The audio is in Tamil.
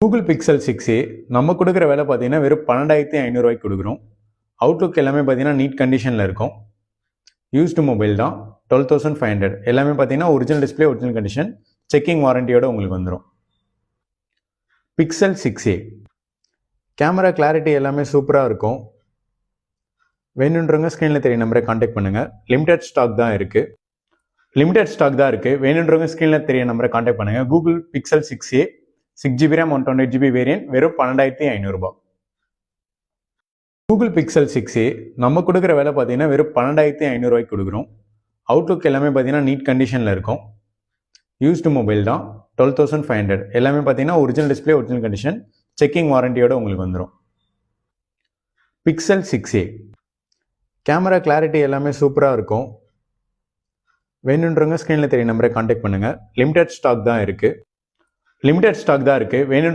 கூகுள் பிக்சல் 6a நம்ம கொடுக்குற விலை பார்த்தீங்கன்னா வெறும் 12,500 கொடுக்குறோம். அவுட்லுக் எல்லாமே பார்த்தீங்கன்னா நீட் கண்டிஷனில் இருக்கும். யூஸ்டு மொபைல் தான், 12,500. எல்லாமே பார்த்தீங்கன்னா original display, original condition, checking வாரண்டியோட உங்களுக்கு வந்துடும். பிக்சல் 6a கேமரா கிளாரிட்டி எல்லாமே சூப்பராக இருக்கும். வேணுன்றவங்க ஸ்க்ரீனில் தெரிய நம்பரை கான்டாக்ட் பண்ணுங்கள். லிமிடெட் ஸ்டாக் தான் இருக்குது. வேணுன்றவங்க ஸ்க்ரீனில் தெரிய நம்பரை கான்டாக்ட் பண்ணுங்கள். Google pixel 6a 6GB RAM 128GB variant வெறும் 12,500. கூகுள் பிக்சல் 6a நம்ம கொடுக்குற விலை பார்த்தீங்கன்னா வெறும் 12,500 கொடுக்குறோம். அவுட்லுக் எல்லாமே பார்த்தீங்கன்னா நீட் கண்டிஷனில் இருக்கும். யூஸ்டு மொபைல் தான், 12,500. எல்லாமே பார்த்தீங்கன்னா original display, original condition, checking வாரண்டியோட உங்களுக்கு வந்துடும். பிக்சல் 6a கேமரா கிளாரிட்டி எல்லாமே சூப்பராக இருக்கும். வேணுன்றவங்க ஸ்க்ரீனில் தெரிய நம்பரை கான்டாக்ட் பண்ணுங்கள். லிமிடெட் ஸ்டாக் தான் இருக்குது. வேணும்